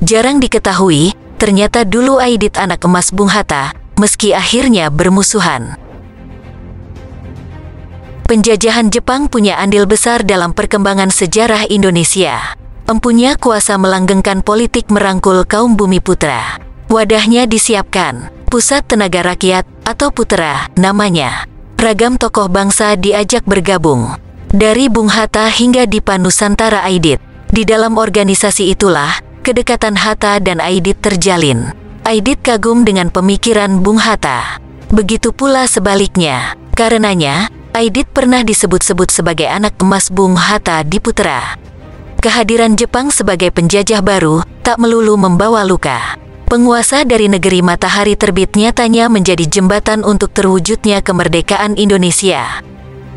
Jarang diketahui, ternyata dulu Aidit anak emas Bung Hatta, meski akhirnya bermusuhan. Penjajahan Jepang punya andil besar dalam perkembangan sejarah Indonesia. Empunya kuasa melanggengkan politik merangkul kaum Bumiputra. Wadahnya disiapkan, Pusat Tenaga Rakyat atau Putera namanya. Ragam tokoh bangsa diajak bergabung. Dari Bung Hatta hingga Dipa Nusantara Aidit. Di dalam organisasi itulah, kedekatan Hatta dan Aidit terjalin. Aidit kagum dengan pemikiran Bung Hatta. Begitu pula sebaliknya. Karenanya, Aidit pernah disebut-sebut sebagai anak emas Bung Hatta di Putera. Kehadiran Jepang sebagai penjajah baru tak melulu membawa luka. Penguasa dari negeri matahari terbit nyatanya menjadi jembatan untuk terwujudnya kemerdekaan Indonesia.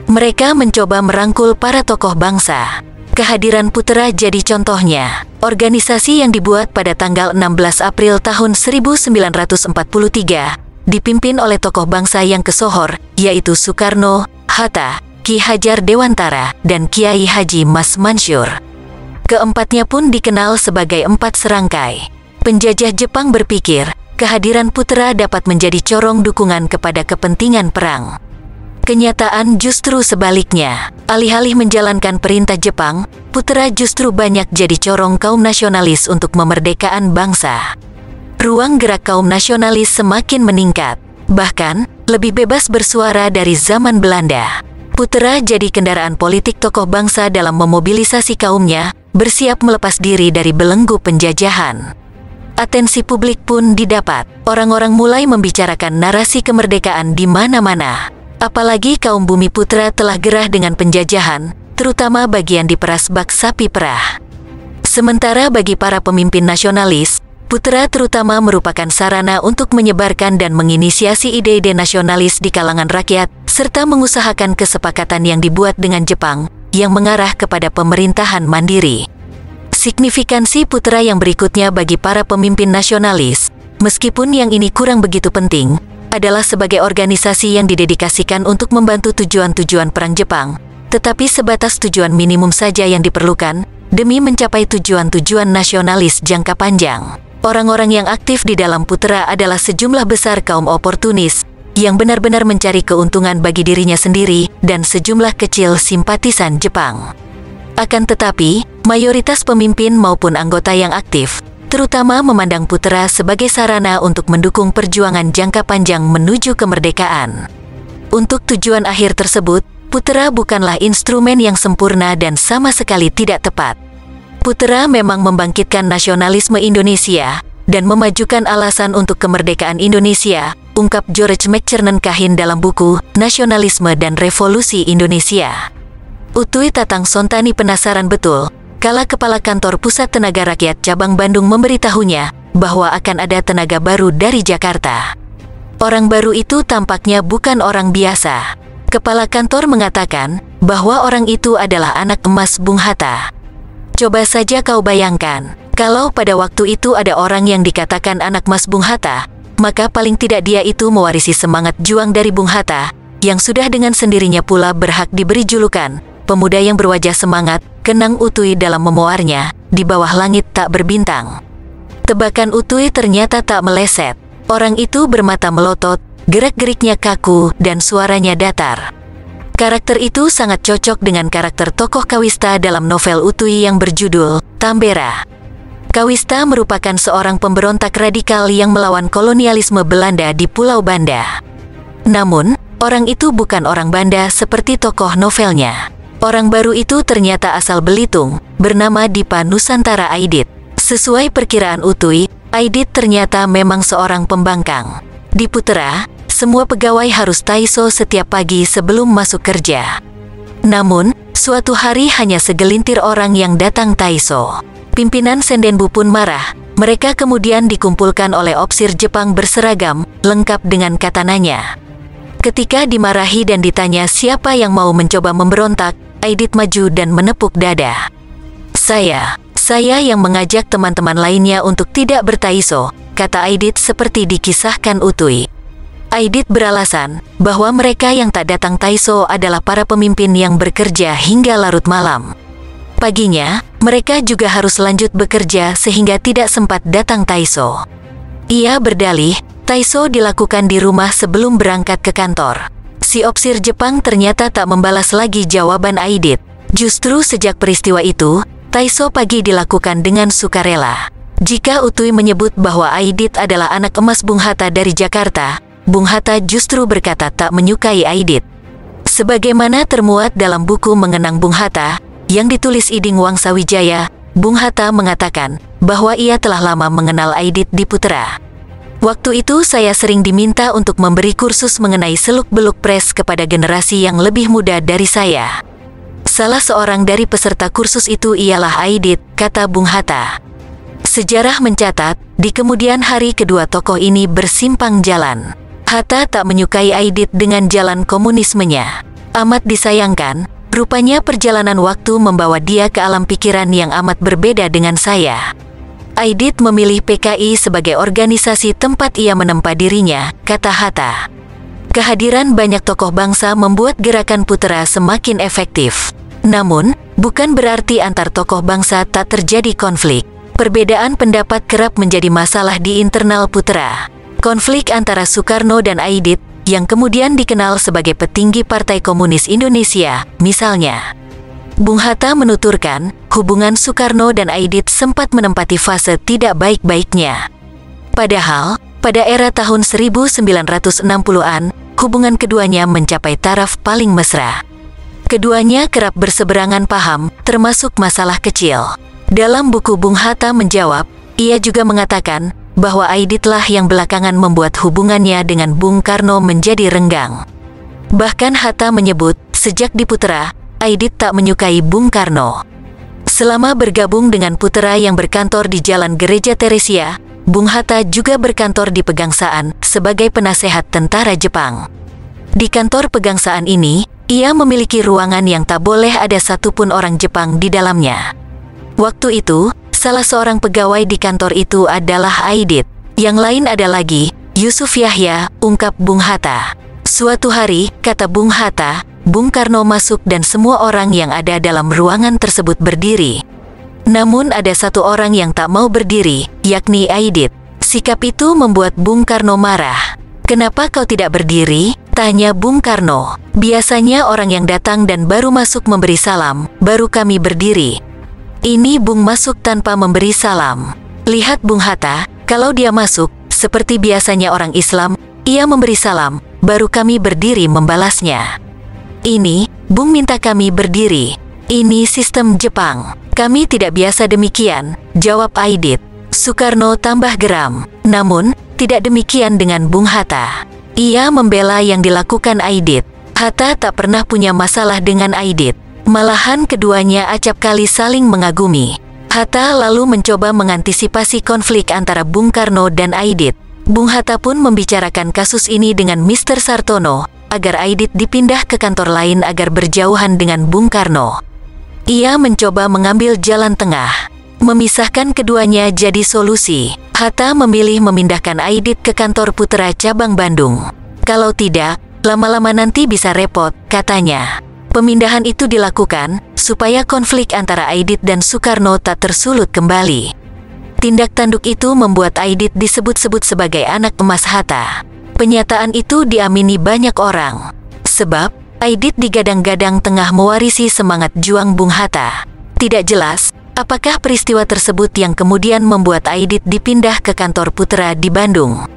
Mereka mencoba merangkul para tokoh bangsa. Kehadiran Putera jadi contohnya. Organisasi yang dibuat pada tanggal 16 April tahun 1943, dipimpin oleh tokoh bangsa yang kesohor, yaitu Soekarno, Hatta, Ki Hajar Dewantara, dan Kiai Haji Mas Mansur. Keempatnya pun dikenal sebagai empat serangkai. Penjajah Jepang berpikir, kehadiran Putera dapat menjadi corong dukungan kepada kepentingan perang. Kenyataan justru sebaliknya. Alih-alih menjalankan perintah Jepang, Putera justru banyak jadi corong kaum nasionalis untuk kemerdekaan bangsa. Ruang gerak kaum nasionalis semakin meningkat. Bahkan, lebih bebas bersuara dari zaman Belanda. Putera jadi kendaraan politik tokoh bangsa dalam memobilisasi kaumnya, bersiap melepas diri dari belenggu penjajahan. Atensi publik pun didapat. Orang-orang mulai membicarakan narasi kemerdekaan di mana-mana. Apalagi kaum Bumiputra telah gerah dengan penjajahan, terutama bagian diperas bak sapi perah. Sementara bagi para pemimpin nasionalis, Putera terutama merupakan sarana untuk menyebarkan dan menginisiasi ide-ide nasionalis di kalangan rakyat, serta mengusahakan kesepakatan yang dibuat dengan Jepang, yang mengarah kepada pemerintahan mandiri. Signifikansi Putera yang berikutnya bagi para pemimpin nasionalis, meskipun yang ini kurang begitu penting, adalah sebagai organisasi yang didedikasikan untuk membantu tujuan-tujuan perang Jepang, tetapi sebatas tujuan minimum saja yang diperlukan, demi mencapai tujuan-tujuan nasionalis jangka panjang. Orang-orang yang aktif di dalam Putera adalah sejumlah besar kaum oportunis, yang benar-benar mencari keuntungan bagi dirinya sendiri, dan sejumlah kecil simpatisan Jepang. Akan tetapi, mayoritas pemimpin maupun anggota yang aktif, terutama memandang Putera sebagai sarana untuk mendukung perjuangan jangka panjang menuju kemerdekaan. Untuk tujuan akhir tersebut, Putera bukanlah instrumen yang sempurna dan sama sekali tidak tepat. Putera memang membangkitkan nasionalisme Indonesia dan memajukan alasan untuk kemerdekaan Indonesia, ungkap George McChernand Kahin dalam buku Nasionalisme dan Revolusi Indonesia. Utuy Tatang Sontani penasaran betul, kala Kepala Kantor Pusat Tenaga Rakyat Cabang Bandung memberitahunya bahwa akan ada tenaga baru dari Jakarta. Orang baru itu tampaknya bukan orang biasa. Kepala kantor mengatakan bahwa orang itu adalah anak emas Bung Hatta. Coba saja kau bayangkan, kalau pada waktu itu ada orang yang dikatakan anak emas Bung Hatta, maka paling tidak dia itu mewarisi semangat juang dari Bung Hatta, yang sudah dengan sendirinya pula berhak diberi julukan pemuda yang berwajah semangat, kenang Utuy dalam memoarnya, Di Bawah Langit Tak Berbintang. Tebakan Utuy ternyata tak meleset. Orang itu bermata melotot, gerak-geriknya kaku, dan suaranya datar. Karakter itu sangat cocok dengan karakter tokoh Kawista dalam novel Utuy yang berjudul Tambera. Kawista merupakan seorang pemberontak radikal yang melawan kolonialisme Belanda di Pulau Banda. Namun, orang itu bukan orang Banda seperti tokoh novelnya. Orang baru itu ternyata asal Belitung, bernama Dipa Nusantara Aidit. Sesuai perkiraan Utuy, Aidit ternyata memang seorang pembangkang. Di Putera, semua pegawai harus taiso setiap pagi sebelum masuk kerja. Namun, suatu hari hanya segelintir orang yang datang taiso. Pimpinan Sendenbu pun marah. Mereka kemudian dikumpulkan oleh opsir Jepang berseragam, lengkap dengan katananya. Ketika dimarahi dan ditanya siapa yang mau mencoba memberontak, Aidit maju dan menepuk dada. Saya yang mengajak teman-teman lainnya untuk tidak bertaiso, kata Aidit seperti dikisahkan Utuy. Aidit beralasan bahwa mereka yang tak datang taiso adalah para pemimpin yang bekerja hingga larut malam. Paginya, mereka juga harus lanjut bekerja sehingga tidak sempat datang Taiso. Ia berdalih, Taiso dilakukan di rumah sebelum berangkat ke kantor. Si opsir Jepang ternyata tak membalas lagi jawaban Aidit. Justru sejak peristiwa itu, Taiso pagi dilakukan dengan sukarela. Jika Utuy menyebut bahwa Aidit adalah anak emas Bung Hatta dari Jakarta, Bung Hatta justru berkata tak menyukai Aidit. Sebagaimana termuat dalam buku Mengenang Bung Hatta, yang ditulis Iding Wangsawijaya, Bung Hatta mengatakan bahwa ia telah lama mengenal Aidit di Putra. Waktu itu saya sering diminta untuk memberi kursus mengenai seluk-beluk pres kepada generasi yang lebih muda dari saya. Salah seorang dari peserta kursus itu ialah Aidit, kata Bung Hatta. Sejarah mencatat, di kemudian hari kedua tokoh ini bersimpang jalan. Hatta tak menyukai Aidit dengan jalan komunismenya. Amat disayangkan, rupanya perjalanan waktu membawa dia ke alam pikiran yang amat berbeda dengan saya. Aidit memilih PKI sebagai organisasi tempat ia menempa dirinya, kata Hatta. Kehadiran banyak tokoh bangsa membuat gerakan Putra semakin efektif. Namun, bukan berarti antar tokoh bangsa tak terjadi konflik. Perbedaan pendapat kerap menjadi masalah di internal Putra. Konflik antara Soekarno dan Aidit, yang kemudian dikenal sebagai petinggi Partai Komunis Indonesia, misalnya. Bung Hatta menuturkan, hubungan Soekarno dan Aidit sempat menempati fase tidak baik-baiknya. Padahal, pada era tahun 1960-an, hubungan keduanya mencapai taraf paling mesra. Keduanya kerap berseberangan paham, termasuk masalah kecil. Dalam buku Bung Hatta menjawab, ia juga mengatakan bahwa Aiditlah yang belakangan membuat hubungannya dengan Bung Karno menjadi renggang. Bahkan Hatta menyebut, sejak di Putra, Aidit tak menyukai Bung Karno. Selama bergabung dengan Putra yang berkantor di Jalan Gereja Teresia, Bung Hatta juga berkantor di Pegangsaan sebagai penasehat tentara Jepang. Di kantor Pegangsaan ini, ia memiliki ruangan yang tak boleh ada satupun orang Jepang di dalamnya. Waktu itu, salah seorang pegawai di kantor itu adalah Aidit. Yang lain ada lagi, Yusuf Yahya, ungkap Bung Hatta. Suatu hari, kata Bung Hatta, Bung Karno masuk dan semua orang yang ada dalam ruangan tersebut berdiri. Namun ada satu orang yang tak mau berdiri, yakni Aidit. Sikap itu membuat Bung Karno marah. "Kenapa kau tidak berdiri?" tanya Bung Karno. "Biasanya orang yang datang dan baru masuk memberi salam, baru kami berdiri. Ini Bung masuk tanpa memberi salam. Lihat Bung Hatta, kalau dia masuk, seperti biasanya orang Islam, ia memberi salam, baru kami berdiri membalasnya. Ini, Bung minta kami berdiri. Ini sistem Jepang. Kami tidak biasa demikian," jawab Aidit. Soekarno tambah geram. Namun, tidak demikian dengan Bung Hatta. Ia membela yang dilakukan Aidit. Hatta tak pernah punya masalah dengan Aidit. Malahan keduanya acap kali saling mengagumi. Hatta lalu mencoba mengantisipasi konflik antara Bung Karno dan Aidit. Bung Hatta pun membicarakan kasus ini dengan Mr. Sartono, agar Aidit dipindah ke kantor lain agar berjauhan dengan Bung Karno. Ia mencoba mengambil jalan tengah. Memisahkan keduanya jadi solusi. Hatta memilih memindahkan Aidit ke kantor Putra Cabang Bandung. Kalau tidak, lama-lama nanti bisa repot, katanya. Pemindahan itu dilakukan supaya konflik antara Aidit dan Soekarno tak tersulut kembali. Tindak tanduk itu membuat Aidit disebut-sebut sebagai anak emas Hatta. Penyataan itu diamini banyak orang. Sebab, Aidit digadang-gadang tengah mewarisi semangat juang Bung Hatta. Tidak jelas, apakah peristiwa tersebut yang kemudian membuat Aidit dipindah ke kantor Putra di Bandung.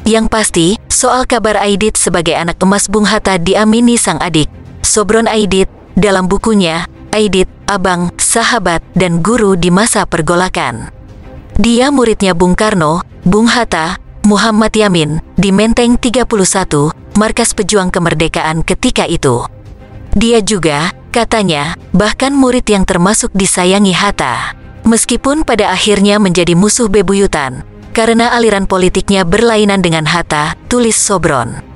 Yang pasti, soal kabar Aidit sebagai anak emas Bung Hatta diamini sang adik, Sobron Aidit, dalam bukunya, Aidit, Abang, Sahabat, dan Guru di Masa Pergolakan. Dia muridnya Bung Karno, Bung Hatta, Muhammad Yamin, di Menteng 31, markas pejuang kemerdekaan ketika itu. Dia juga, katanya, bahkan murid yang termasuk disayangi Hatta. Meskipun pada akhirnya menjadi musuh bebuyutan, karena aliran politiknya berlainan dengan Hatta, tulis Sobron.